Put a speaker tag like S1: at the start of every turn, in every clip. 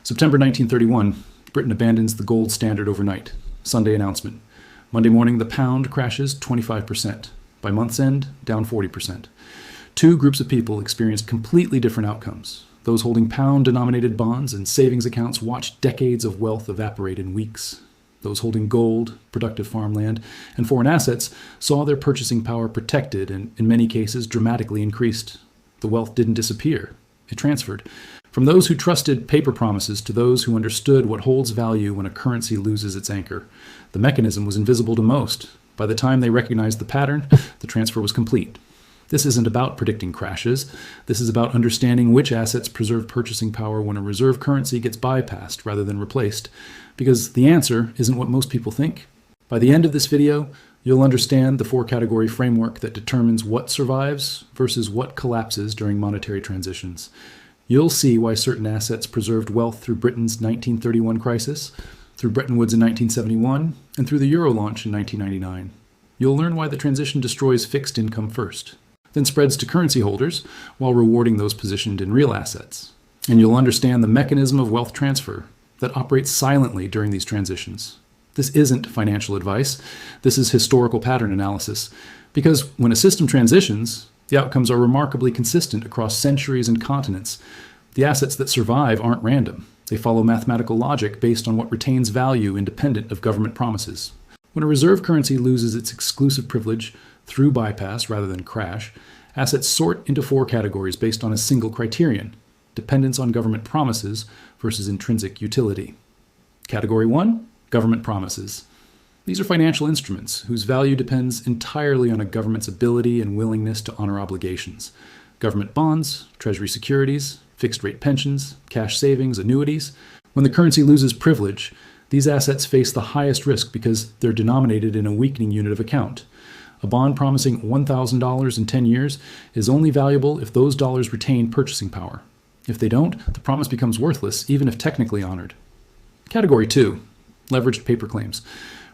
S1: September 1931, Britain abandons the gold standard overnight. Sunday announcement. Monday morning, the pound crashes 25%. By month's end, down 40%. Two groups of people experienced completely different outcomes. Those holding pound-denominated bonds and savings accounts watched decades of wealth evaporate in weeks. Those holding gold, productive farmland, and foreign assets saw their purchasing power protected and, in many cases, dramatically increased. The wealth didn't disappear. It transferred. From those who trusted paper promises to those who understood what holds value when a currency loses its anchor. The mechanism was invisible to most. By the time they recognized the pattern, the transfer was complete. This isn't about predicting crashes. This is about understanding which assets preserve purchasing power when a reserve currency gets bypassed rather than replaced. Because the answer isn't what most people think. By the end of this video, you'll understand the four-category framework that determines what survives versus what collapses during monetary transitions. You'll see why certain assets preserved wealth through Britain's 1931 crisis, through Bretton Woods in 1971, and through the euro launch in 1999. You'll learn why the transition destroys fixed income first, then spreads to currency holders while rewarding those positioned in real assets. And you'll understand the mechanism of wealth transfer that operates silently during these transitions. This isn't financial advice. This is historical pattern analysis. Because when a system transitions, the outcomes are remarkably consistent across centuries and continents. The assets that survive aren't random. They follow mathematical logic based on what retains value independent of government promises. When a reserve currency loses its exclusive privilege through bypass rather than crash, assets sort into four categories based on a single criterion: dependence on government promises versus intrinsic utility. Category 1, government promises. These are financial instruments whose value depends entirely on a government's ability and willingness to honor obligations. Government bonds, Treasury securities, fixed-rate pensions, cash savings, annuities. When the currency loses privilege, these assets face the highest risk because they're denominated in a weakening unit of account. A bond promising $1,000 in 10 years is only valuable if those dollars retain purchasing power. If they don't, the promise becomes worthless, even if technically honored. Category 2, leveraged paper claims.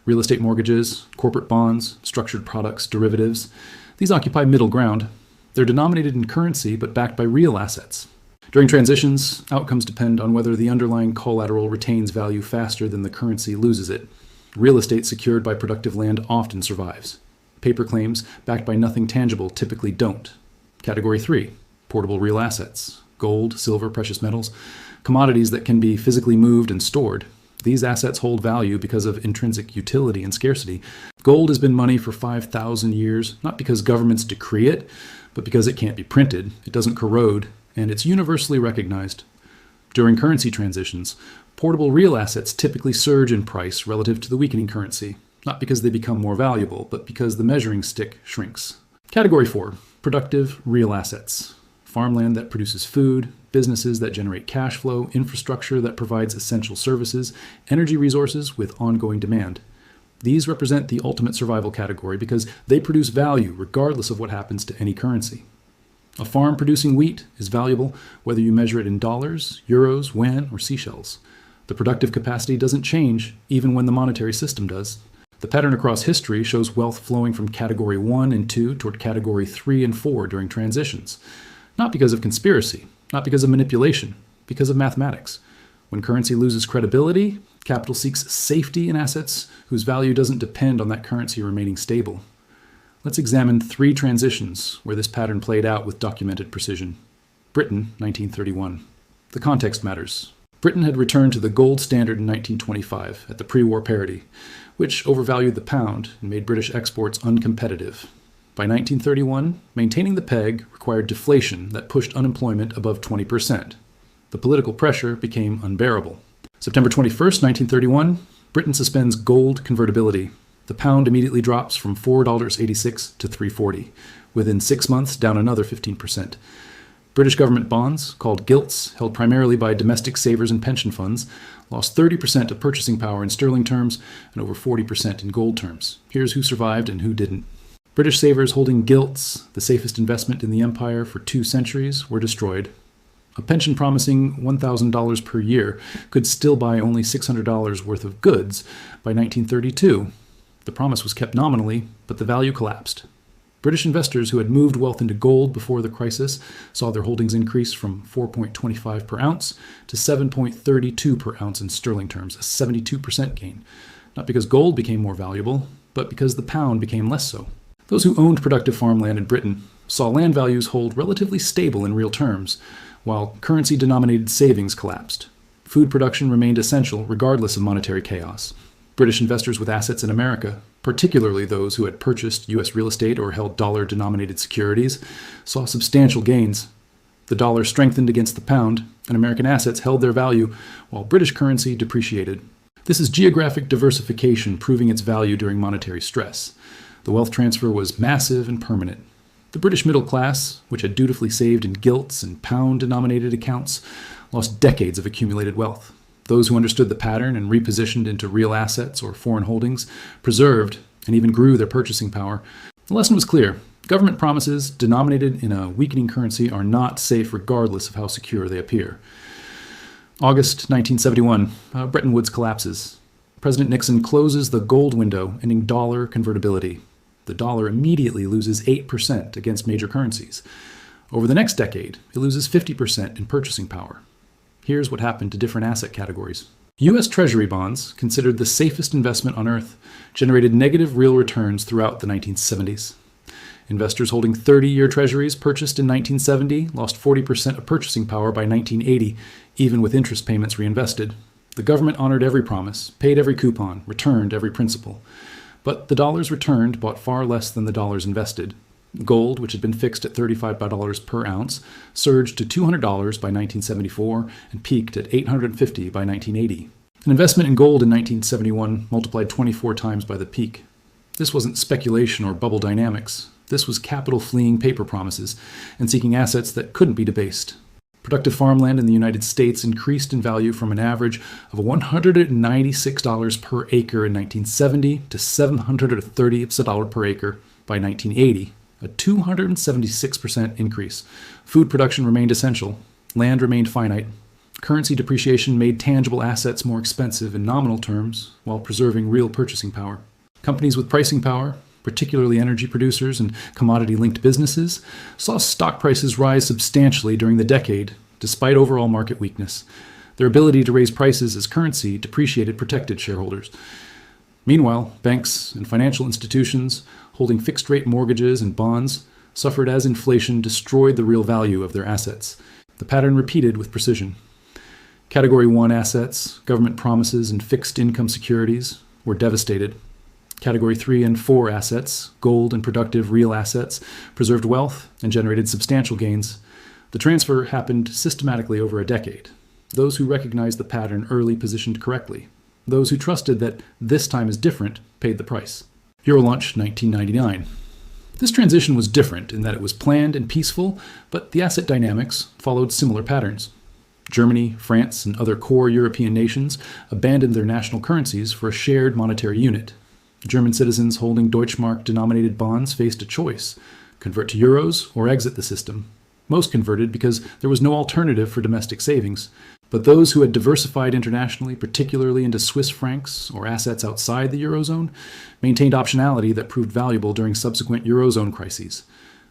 S1: Real estate mortgages, corporate bonds, structured products, derivatives. These occupy middle ground. They're denominated in currency but backed by real assets. During transitions, outcomes depend on whether the underlying collateral retains value faster than the currency loses it. Real estate secured by productive land often survives. Paper claims backed by nothing tangible typically don't. Category 3, portable real assets. Gold, silver, precious metals. Commodities that can be physically moved and stored. These assets hold value because of intrinsic utility and scarcity. Gold has been money for 5,000 years, not because governments decree it, but because it can't be printed, it doesn't corrode, and it's universally recognized. During currency transitions, portable real assets typically surge in price relative to the weakening currency, not because they become more valuable, but because the measuring stick shrinks. Category 4, productive real assets. Farmland that produces food, businesses that generate cash flow, infrastructure that provides essential services, energy resources with ongoing demand. These represent the ultimate survival category because they produce value regardless of what happens to any currency. A farm producing wheat is valuable whether you measure it in dollars, euros, yuan, or seashells. The productive capacity doesn't change even when the monetary system does. The pattern across history shows wealth flowing from Category 1 and 2 toward Category 3 and 4 during transitions. Not because of conspiracy, not because of manipulation, because of mathematics. When currency loses credibility, capital seeks safety in assets whose value doesn't depend on that currency remaining stable. Let's examine 3 transitions where this pattern played out with documented precision. Britain, 1931. The context matters. Britain had returned to the gold standard in 1925 at the pre-war parity, which overvalued the pound and made British exports uncompetitive. By 1931, maintaining the peg required deflation that pushed unemployment above 20%. The political pressure became unbearable. September 21, 1931, Britain suspends gold convertibility. The pound immediately drops from $4.86 to $3.40. Within 6 months, down another 15%. British government bonds, called gilts, held primarily by domestic savers and pension funds, lost 30% of purchasing power in sterling terms and over 40% in gold terms. Here's who survived and who didn't. British savers holding gilts, the safest investment in the empire for 2 centuries, were destroyed. A pension promising $1,000 per year could still buy only $600 worth of goods by 1932. The promise was kept nominally, but the value collapsed. British investors who had moved wealth into gold before the crisis saw their holdings increase from 4.25 per ounce to 7.32 per ounce in sterling terms, a 72% gain. Not because gold became more valuable, but because the pound became less so. Those who owned productive farmland in Britain saw land values hold relatively stable in real terms, while currency-denominated savings collapsed. Food production remained essential regardless of monetary chaos. British investors with assets in America, particularly those who had purchased U.S. real estate or held dollar-denominated securities, saw substantial gains. The dollar strengthened against the pound, and American assets held their value, while British currency depreciated. This is geographic diversification proving its value during monetary stress. The wealth transfer was massive and permanent. The British middle class, which had dutifully saved in gilts and pound-denominated accounts, lost decades of accumulated wealth. Those who understood the pattern and repositioned into real assets or foreign holdings preserved and even grew their purchasing power. The lesson was clear. Government promises denominated in a weakening currency are not safe regardless of how secure they appear. August 1971, Bretton Woods collapses. President Nixon closes the gold window, ending dollar convertibility. The dollar immediately loses 8% against major currencies. Over the next decade, it loses 50% in purchasing power. Here's what happened to different asset categories. U.S. Treasury bonds, considered the safest investment on Earth, generated negative real returns throughout the 1970s. Investors holding 30-year treasuries purchased in 1970 lost 40% of purchasing power by 1980, even with interest payments reinvested. The government honored every promise, paid every coupon, returned every principal. But the dollars returned bought far less than the dollars invested. Gold, which had been fixed at $35 per ounce, surged to $200 by 1974 and peaked at $850 by 1980. An investment in gold in 1971 multiplied 24 times by the peak. This wasn't speculation or bubble dynamics. This was capital fleeing paper promises and seeking assets that couldn't be debased. Productive farmland in the United States increased in value from an average of $196 per acre in 1970 to $730 per acre by 1980, a 276% increase. Food production remained essential. Land remained finite. Currency depreciation made tangible assets more expensive in nominal terms while preserving real purchasing power. Companies with pricing power, particularly energy producers and commodity-linked businesses, saw stock prices rise substantially during the decade, despite overall market weakness. Their ability to raise prices as currency depreciated protected shareholders. Meanwhile, banks and financial institutions holding fixed-rate mortgages and bonds suffered as inflation destroyed the real value of their assets. The pattern repeated with precision. Category 1 assets, government promises, and fixed-income securities were devastated. Category 3 and 4 assets, gold and productive real assets, preserved wealth and generated substantial gains. The transfer happened systematically over a decade. Those who recognized the pattern early positioned correctly. Those who trusted that this time is different paid the price. Eurolaunch 1999. This transition was different in that it was planned and peaceful, but the asset dynamics followed similar patterns. Germany, France, and other core European nations abandoned their national currencies for a shared monetary unit. German citizens holding Deutschmark-denominated bonds faced a choice: convert to euros or exit the system. Most converted because there was no alternative for domestic savings. But those who had diversified internationally, particularly into Swiss francs or assets outside the Eurozone, maintained optionality that proved valuable during subsequent Eurozone crises.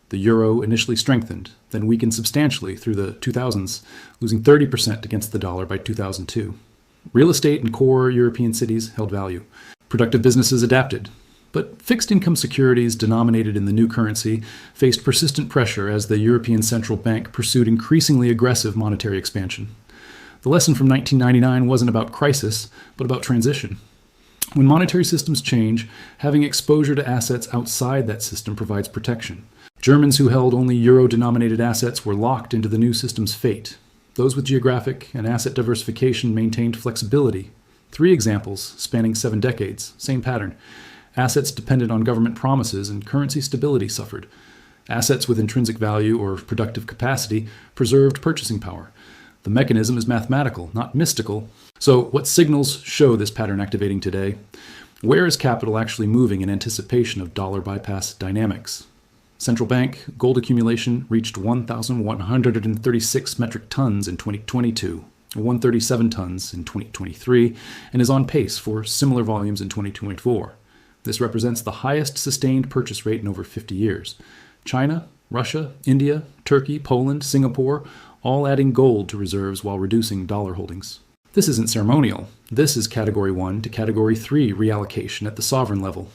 S1: The euro initially strengthened, then weakened substantially through the 2000s, losing 30% against the dollar by 2002. Real estate in core European cities held value. Productive businesses adapted. But fixed-income securities denominated in the new currency faced persistent pressure as the European Central Bank pursued increasingly aggressive monetary expansion. The lesson from 1999 wasn't about crisis, but about transition. When monetary systems change, having exposure to assets outside that system provides protection. Germans who held only euro-denominated assets were locked into the new system's fate. Those with geographic and asset diversification maintained flexibility. 3 examples spanning 7 decades, same pattern. Assets dependent on government promises and currency stability suffered. Assets with intrinsic value or productive capacity preserved purchasing power. The mechanism is mathematical, not mystical. So what signals show this pattern activating today? Where is capital actually moving in anticipation of dollar bypass dynamics? Central bank gold accumulation reached 1,136 metric tons in 2022, 137 tons in 2023, and is on pace for similar volumes in 2024. This represents the highest sustained purchase rate in over 50 years. China, Russia, India, Turkey, Poland, Singapore, all adding gold to reserves while reducing dollar holdings. This isn't ceremonial. This is Category 1 to Category 3 reallocation at the sovereign level.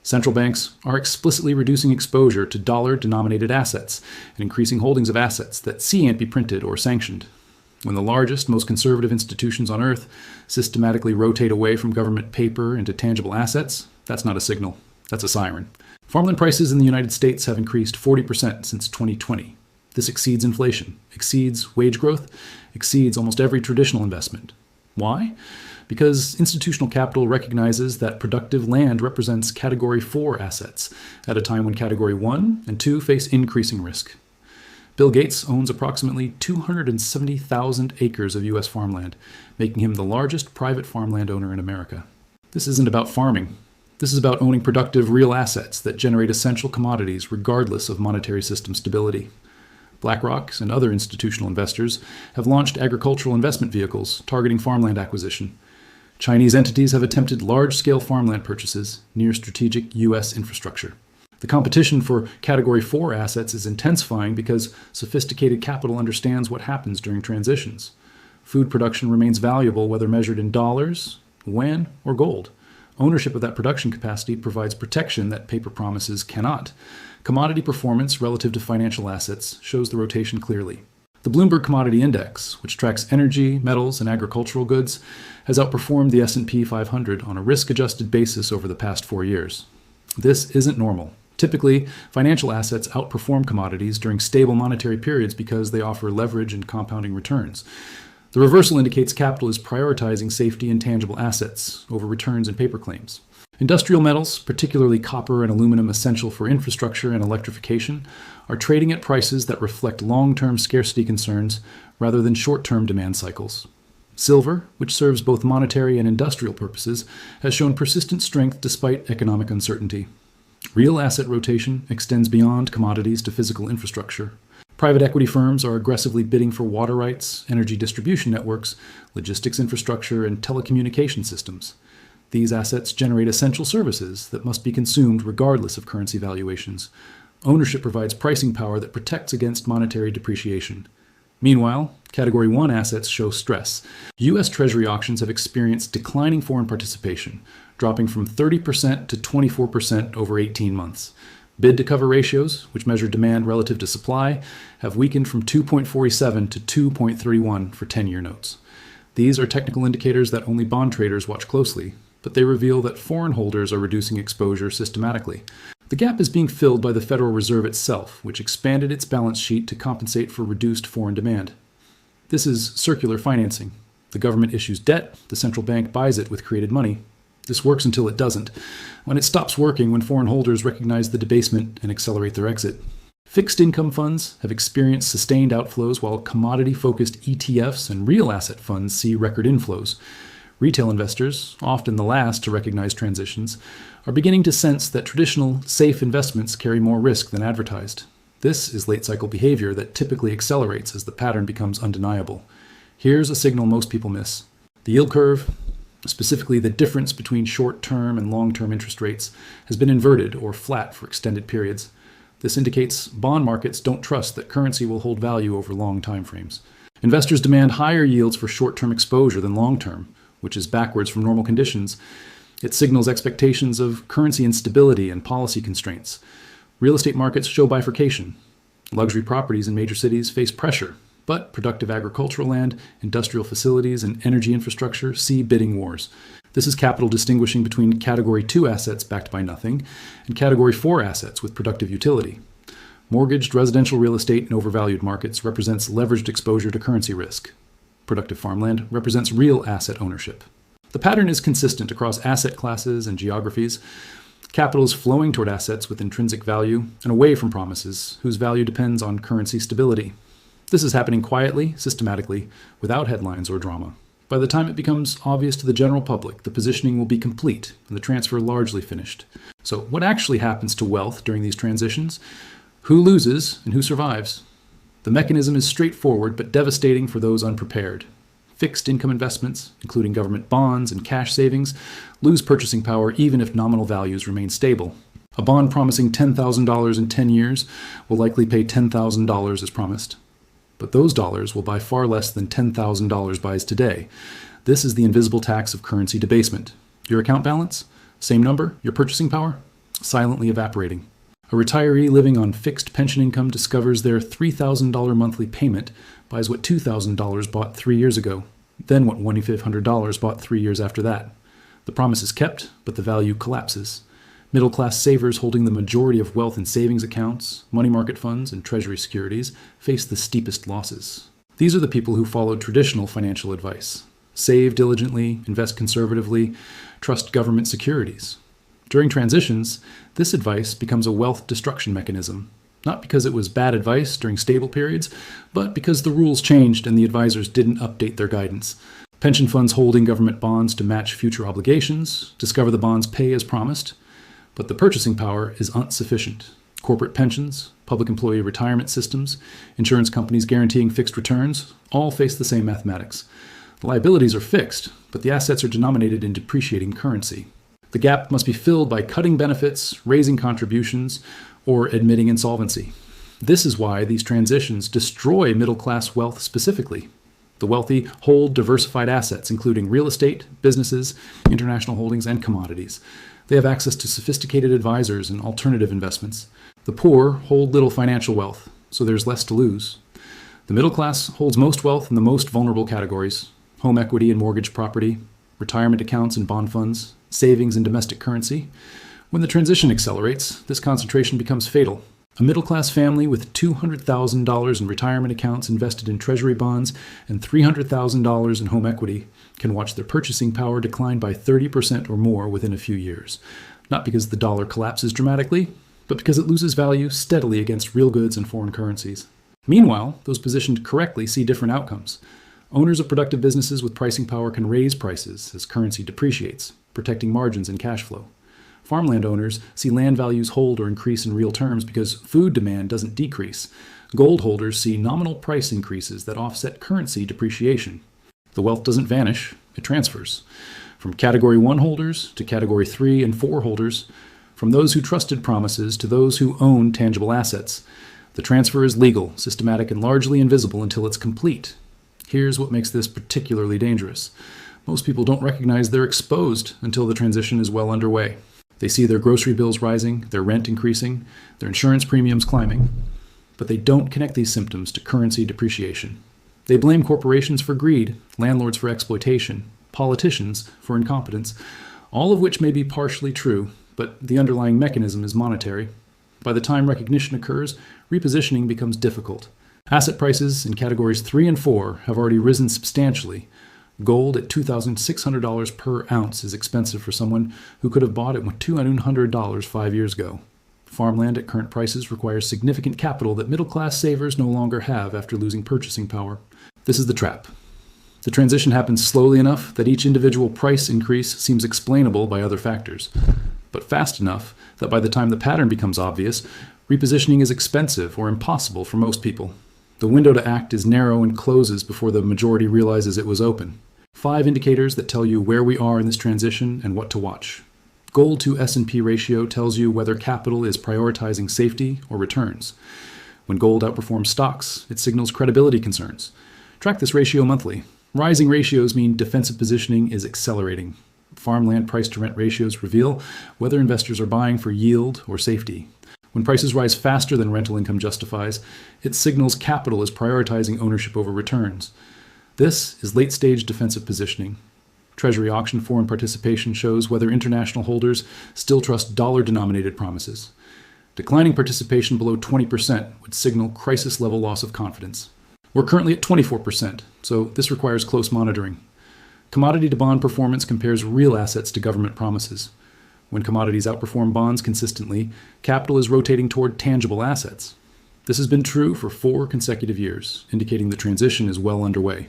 S1: Central banks are explicitly reducing exposure to dollar-denominated assets and increasing holdings of assets that can't be printed or sanctioned. When the largest, most conservative institutions on Earth systematically rotate away from government paper into tangible assets, that's not a signal. That's a siren. Farmland prices in the United States have increased 40% since 2020. This exceeds inflation, exceeds wage growth, exceeds almost every traditional investment. Why? Because institutional capital recognizes that productive land represents Category 4 assets at a time when Category 1 and 2 face increasing risk. Bill Gates owns approximately 270,000 acres of U.S. farmland, making him the largest private farmland owner in America. This isn't about farming. This is about owning productive real assets that generate essential commodities regardless of monetary system stability. BlackRock and other institutional investors have launched agricultural investment vehicles targeting farmland acquisition. Chinese entities have attempted large-scale farmland purchases near strategic U.S. infrastructure. The competition for Category 4 assets is intensifying because sophisticated capital understands what happens during transitions. Food production remains valuable whether measured in dollars, yuan, or gold. Ownership of that production capacity provides protection that paper promises cannot. Commodity performance relative to financial assets shows the rotation clearly. The Bloomberg Commodity Index, which tracks energy, metals, and agricultural goods, has outperformed the S&P 500 on a risk-adjusted basis over the past 4 years. This isn't normal. Typically, financial assets outperform commodities during stable monetary periods because they offer leverage and compounding returns. The reversal indicates capital is prioritizing safety in tangible assets over returns in paper claims. Industrial metals, particularly copper and aluminum essential for infrastructure and electrification, are trading at prices that reflect long-term scarcity concerns rather than short-term demand cycles. Silver, which serves both monetary and industrial purposes, has shown persistent strength despite economic uncertainty. Real asset rotation extends beyond commodities to physical infrastructure. Private equity firms are aggressively bidding for water rights, energy distribution networks, logistics infrastructure, and telecommunication systems. These assets generate essential services that must be consumed regardless of currency valuations. Ownership provides pricing power that protects against monetary depreciation. Meanwhile, Category 1 assets show stress. U.S. Treasury auctions have experienced declining foreign participation, dropping from 30% to 24% over 18 months. Bid-to-cover ratios, which measure demand relative to supply, have weakened from 2.47 to 2.31 for 10-year notes. These are technical indicators that only bond traders watch closely, but they reveal that foreign holders are reducing exposure systematically. The gap is being filled by the Federal Reserve itself, which expanded its balance sheet to compensate for reduced foreign demand. This is circular financing. The government issues debt, the central bank buys it with created money. This works until it doesn't, when it stops working when foreign holders recognize the debasement and accelerate their exit. Fixed income funds have experienced sustained outflows while commodity-focused ETFs and real asset funds see record inflows. Retail investors, often the last to recognize transitions, are beginning to sense that traditional, safe investments carry more risk than advertised. This is late-cycle behavior that typically accelerates as the pattern becomes undeniable. Here's a signal most people miss. The yield curve, specifically the difference between short-term and long-term interest rates, has been inverted or flat for extended periods. This indicates bond markets don't trust that currency will hold value over long time frames. Investors demand higher yields for short-term exposure than long-term, which is backwards from normal conditions. It signals expectations of currency instability and policy constraints. Real estate markets show bifurcation. Luxury properties in major cities face pressure, but productive agricultural land, industrial facilities, and energy infrastructure see bidding wars. This is capital distinguishing between Category 2 assets backed by nothing and Category 4 assets with productive utility. Mortgaged residential real estate in overvalued markets represents leveraged exposure to currency risk. Productive farmland represents real asset ownership. The pattern is consistent across asset classes and geographies. Capital is flowing toward assets with intrinsic value and away from promises whose value depends on currency stability. This is happening quietly, systematically, without headlines or drama. By the time it becomes obvious to the general public, the positioning will be complete and the transfer largely finished. So what actually happens to wealth during these transitions? Who loses and who survives? The mechanism is straightforward but devastating for those unprepared. Fixed income investments, including government bonds and cash savings, lose purchasing power even if nominal values remain stable. A bond promising $10,000 in 10 years will likely pay $10,000 as promised. But those dollars will buy far less than $10,000 buys today. This is the invisible tax of currency debasement. Your account balance? Same number. Your purchasing power? Silently evaporating. A retiree living on fixed pension income discovers their $3,000 monthly payment buys what $2,000 bought 3 years ago, then what $2,500 bought 3 years after that. The promise is kept, but the value collapses. Middle-class savers holding the majority of wealth in savings accounts, money market funds, and Treasury securities face the steepest losses. These are the people who followed traditional financial advice. Save diligently, invest conservatively, trust government securities. During transitions, this advice becomes a wealth destruction mechanism, not because it was bad advice during stable periods, but because the rules changed and the advisors didn't update their guidance. Pension funds holding government bonds to match future obligations discover the bonds pay as promised, but the purchasing power is insufficient. Corporate pensions, public employee retirement systems, insurance companies guaranteeing fixed returns all face the same mathematics. The liabilities are fixed, but the assets are denominated in depreciating currency. The gap must be filled by cutting benefits, raising contributions, or admitting insolvency. This is why these transitions destroy middle-class wealth specifically. The wealthy hold diversified assets, including real estate, businesses, international holdings, and commodities. They have access to sophisticated advisors and alternative investments. The poor hold little financial wealth, so there's less to lose. The middle class holds most wealth in the most vulnerable categories: home equity and mortgage property, retirement accounts and bond funds, savings and domestic currency. When the transition accelerates, this concentration becomes fatal. A middle-class family with $200,000 in retirement accounts invested in Treasury bonds and $300,000 in home equity can watch their purchasing power decline by 30% or more within a few years, not because the dollar collapses dramatically, but because it loses value steadily against real goods and foreign currencies. Meanwhile, those positioned correctly see different outcomes. Owners of productive businesses with pricing power can raise prices as currency depreciates, protecting margins and cash flow. Farmland owners see land values hold or increase in real terms because food demand doesn't decrease. Gold holders see nominal price increases that offset currency depreciation. The wealth doesn't vanish, it transfers. From Category 1 holders to Category 3 and 4 holders, from those who trusted promises to those who own tangible assets. The transfer is legal, systematic, and largely invisible until it's complete. Here's what makes this particularly dangerous. Most people don't recognize they're exposed until the transition is well underway. They see their grocery bills rising, their rent increasing, their insurance premiums climbing. But they don't connect these symptoms to currency depreciation. They blame corporations for greed, landlords for exploitation, politicians for incompetence, all of which may be partially true, but the underlying mechanism is monetary. By the time recognition occurs, repositioning becomes difficult. Asset prices in categories 3 and 4 have already risen substantially. Gold at $2,600 per ounce is expensive for someone who could have bought it with $200 5 years ago. Farmland at current prices requires significant capital that middle-class savers no longer have after losing purchasing power. This is the trap. The transition happens slowly enough that each individual price increase seems explainable by other factors, but fast enough that by the time the pattern becomes obvious, repositioning is expensive or impossible for most people. The window to act is narrow and closes before the majority realizes it was open. 5 indicators that tell you where we are in this transition and what to watch. Gold to S&P ratio tells you whether capital is prioritizing safety or returns. When gold outperforms stocks, it signals credibility concerns. Track this ratio monthly. Rising ratios mean defensive positioning is accelerating. Farmland price-to-rent ratios reveal whether investors are buying for yield or safety. When prices rise faster than rental income justifies, it signals capital is prioritizing ownership over returns. This is late-stage defensive positioning. Treasury auction foreign participation shows whether international holders still trust dollar-denominated promises. Declining participation below 20% would signal crisis-level loss of confidence. We're currently at 24%, so this requires close monitoring. Commodity-to-bond performance compares real assets to government promises. When commodities outperform bonds consistently, capital is rotating toward tangible assets. This has been true for 4 consecutive years, indicating the transition is well underway.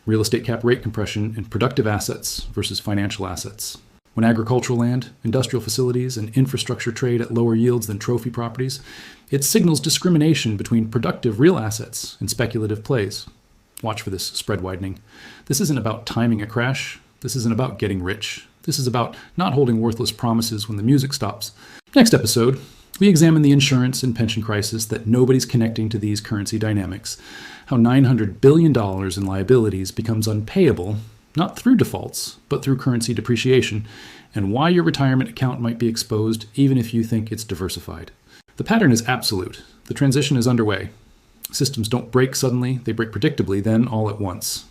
S1: Real estate cap rate compression in productive assets versus financial assets. When agricultural land, industrial facilities, and infrastructure trade at lower yields than trophy properties, it signals discrimination between productive real assets and speculative plays. Watch for this spread widening. This isn't about timing a crash. This isn't about getting rich. This is about not holding worthless promises when the music stops. Next episode, we examine the insurance and pension crisis that nobody's connecting to these currency dynamics, how $900 billion in liabilities becomes unpayable, not through defaults, but through currency depreciation, and why your retirement account might be exposed even if you think it's diversified. The pattern is absolute. The transition is underway. Systems don't break suddenly, they break predictably, then all at once.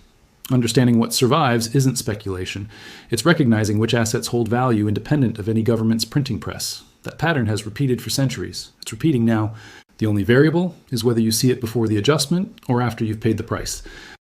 S1: Understanding what survives isn't speculation. It's recognizing which assets hold value independent of any government's printing press. That pattern has repeated for centuries. It's repeating now. The only variable is whether you see it before the adjustment or after you've paid the price.